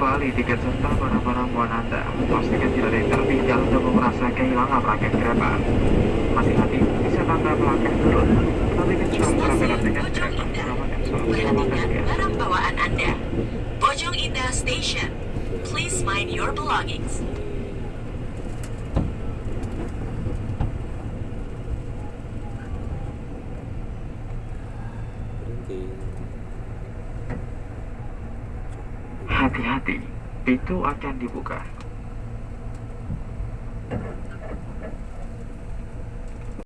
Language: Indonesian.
kembali tiket serta barang-barang bawaan Anda. Pastikan tidak ada yang tertinggal untuk merasa kehilangan rangkaian kereta. Hati-hati, bisa tanda melangkah turun. Perhatikan jam perjalanan tiket kereta. Selamatkan selalu Perhatikan barang bawaan Anda. Bojong Indah Station. Please mind your belongings. Hati-hati, pintu akan dibuka.